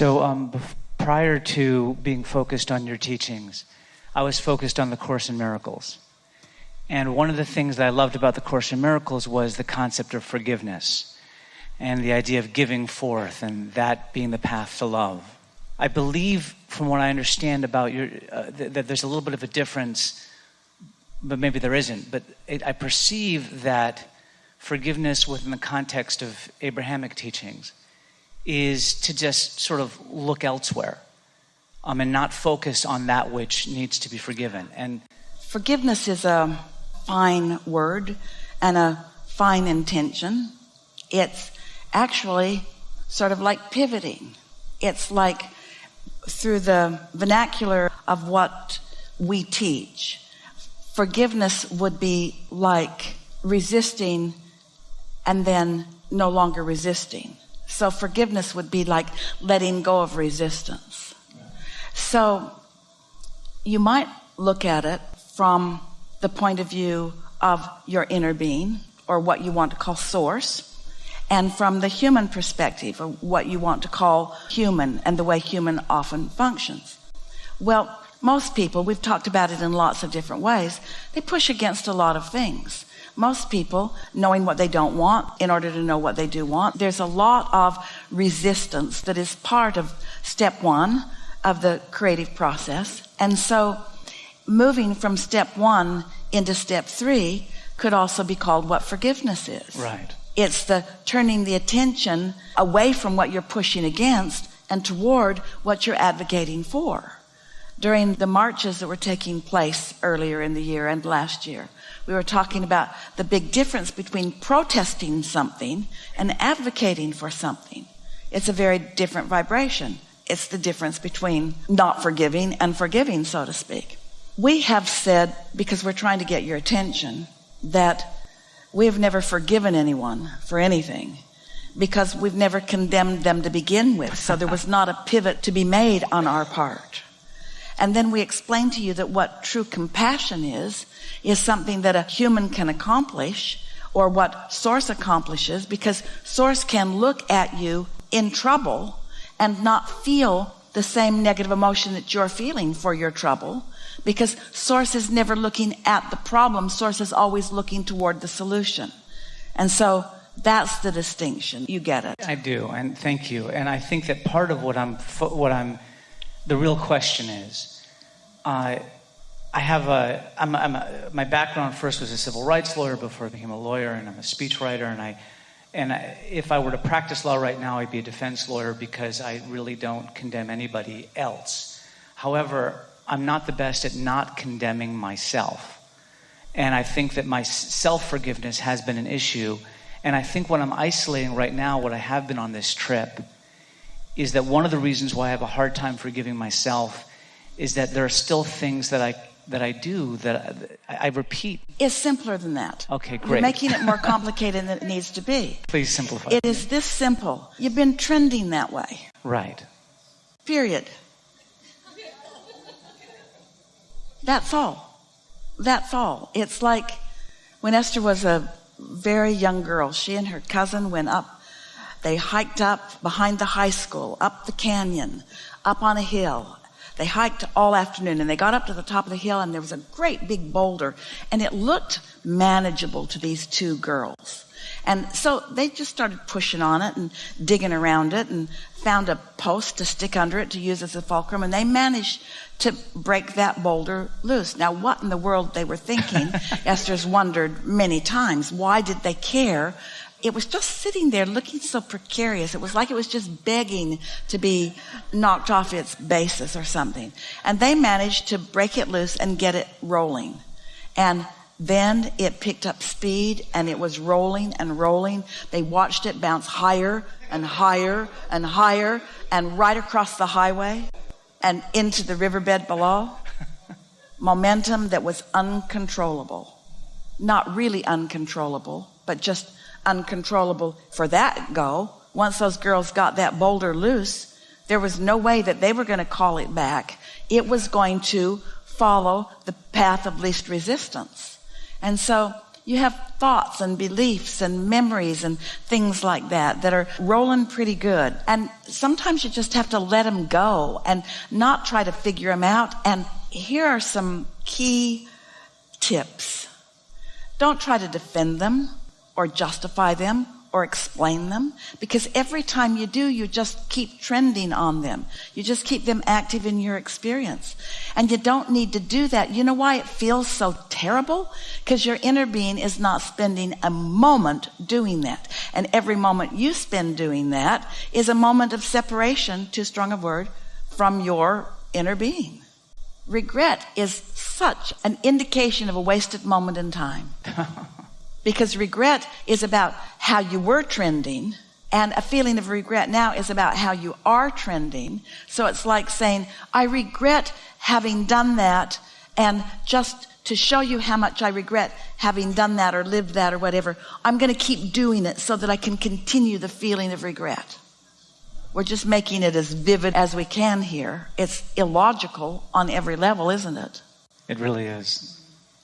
So prior to being focused on your teachings, I was focused on the Course in Miracles. And one of the things that I loved about the Course in Miracles was the concept of forgiveness and the idea of giving forth and that being the path to love. I believe, from what I understand about your, that there's a little bit of a difference, but maybe there isn't. But I perceive that forgiveness within the context of Abrahamic teachings is to just sort of look elsewhere and not focus on that which needs to be forgiven. And forgiveness is a fine word and a fine intention. It's actually sort of like pivoting. It's like through the vernacular of what we teach. Forgiveness would be like resisting and then no longer resisting. So forgiveness would be like letting go of resistance. So you might look at it from the point of view of your inner being, or what you want to call source, and from the human perspective, or what you want to call human and the way human often functions. Well, most people, we've talked about it in lots of different ways, they push against a lot of things. Most people, knowing what they don't want in order to know what they do want, there's a lot of resistance that is part of step one of the creative process. And so moving from step one into step three could also be called what forgiveness is. Right. It's the turning the attention away from what you're pushing against and toward what you're advocating for. During the marches that were taking place earlier in the year and last year, we were talking about the big difference between protesting something and advocating for something. It's a very different vibration. It's the difference between not forgiving and forgiving, so to speak. We have said, because we're trying to get your attention, that we have never forgiven anyone for anything because we've never condemned them to begin with. So there was not a pivot to be made on our part. And then we explained to you that what true compassion is something that a human can accomplish, or what Source accomplishes, because Source can look at you in trouble and not feel the same negative emotion that you're feeling for your trouble, because Source is never looking at the problem. Source is always looking toward the solution. And so that's the distinction. You get it. I do, and thank you. And I think that part of the real question is, my background first was a civil rights lawyer before I became a lawyer, and I'm a speechwriter, and if I were to practice law right now, I'd be a defense lawyer because I really don't condemn anybody else. However, I'm not the best at not condemning myself. And I think that my self-forgiveness has been an issue. And I think what I'm isolating right now, what I have been on this trip, is that one of the reasons why I have a hard time forgiving myself is that there are still things that I do that I repeat. It's simpler than that. Okay, great. You're making it more complicated than it needs to be. Please simplify. It is this simple. You've been trending that way. Right. Period. That's all. That's all. It's like when Esther was a very young girl, she and her cousin went up. They hiked up behind the high school, up the canyon, up on a hill. They hiked all afternoon, and they got up to the top of the hill, and there was a great big boulder, and it looked manageable to these two girls. And so they just started pushing on it and digging around it and found a post to stick under it to use as a fulcrum, and they managed to break that boulder loose. Now, what in the world they were thinking, Esther's wondered many times. Why did they care? It was just sitting there looking so precarious. It was like it was just begging to be knocked off its basis or something. And they managed to break it loose and get it rolling. And then it picked up speed, and it was rolling and rolling. They watched it bounce higher and higher and higher and right across the highway and into the riverbed below. Momentum that was uncontrollable. Not really uncontrollable, but just uncontrollable for that go. Once those girls got that boulder loose, there was no way that they were going to call it back. It was going to follow the path of least resistance. And so You have thoughts and beliefs and memories and things like that are rolling pretty good. And sometimes you just have to let them go and not try to figure them out. And here are some key tips. Don't try to defend them or justify them or explain them, because every time you do, you just keep trending on them. You just keep them active in your experience. And you don't need to do that. You know why it feels so terrible? Because your inner being is not spending a moment doing that. And every moment you spend doing that is a moment of separation, too strong a word, from your inner being. Regret is such an indication of a wasted moment in time. Because regret is about how you were trending, and a feeling of regret now is about how you are trending. So it's like saying, I regret having done that, and just to show you how much I regret having done that or lived that or whatever, I'm going to keep doing it so that I can continue the feeling of regret. We're just making it as vivid as we can here. It's illogical on every level, isn't it? It really is.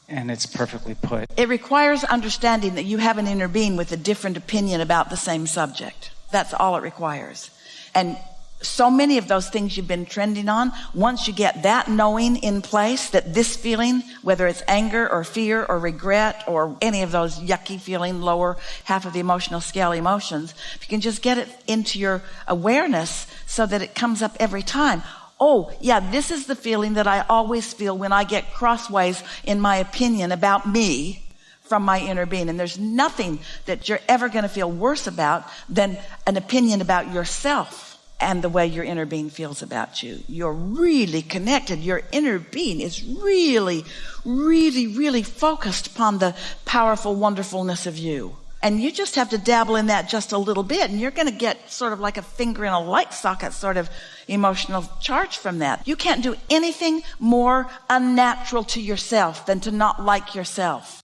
And it's perfectly put. It requires understanding that you have an inner being with a different opinion about the same subject. That's all it requires. And so many of those things you've been trending on, once you get that knowing in place, that this feeling, whether it's anger or fear or regret or any of those yucky feeling, lower half of the emotional scale emotions, if you can just get it into your awareness so that it comes up every time. Oh, yeah, this is the feeling that I always feel when I get crossways in my opinion about me from my inner being. And there's nothing that you're ever going to feel worse about than an opinion about yourself and the way your inner being feels about you. You're really connected. Your inner being is really, really, really focused upon the powerful wonderfulness of you. And you just have to dabble in that just a little bit, and you're going to get sort of like a finger in a light socket sort of emotional charge from that. You can't do anything more unnatural to yourself than to not like yourself.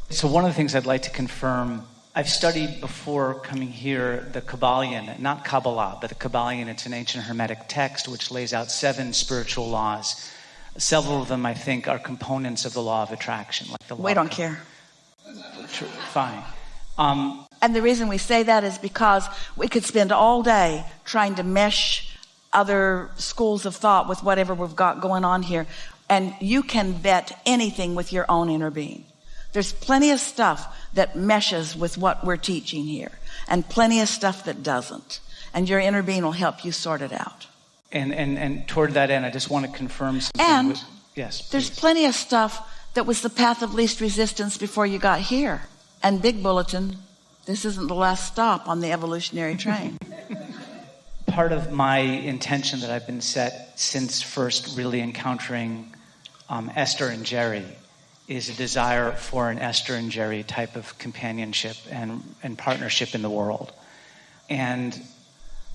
So one of the things I'd like to confirm, I've studied before coming here the Kabbalion, not Kabbalah, but the Kabbalion. It's an ancient Hermetic text which lays out 7 spiritual laws. Several of them, I think, are components of the law of attraction. Like the law We don't care. Fine. And the reason we say that is because we could spend all day trying to mesh other schools of thought with whatever we've got going on here. And you can vet anything with your own inner being. There's plenty of stuff that meshes with what we're teaching here, and plenty of stuff that doesn't. And your inner being will help you sort it out. And toward that end, I just want to confirm something. And yes, there's please. plenty of stuff that was the path of least resistance before you got here. And big bulletin, this isn't the last stop on the evolutionary train. Part of my intention that I've been set since first really encountering Esther and Jerry is a desire for an Esther and Jerry type of companionship and partnership in the world. And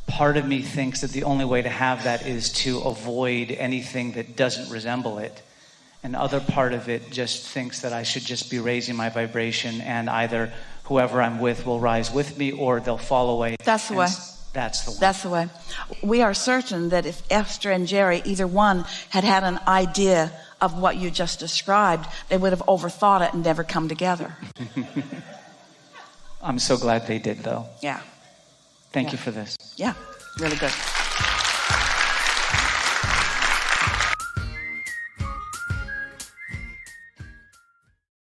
part of me thinks that the only way to have that is to avoid anything that doesn't resemble it. And other part of it just thinks that I should just be raising my vibration, and either whoever I'm with will rise with me or they'll fall away. That's the way. That's the way. That's the way. We are certain that if Esther and Jerry, either one, had had an idea of what you just described, they would have overthought it and never come together. I'm so glad they did, though. Yeah. Thank you for this. Yeah, really good.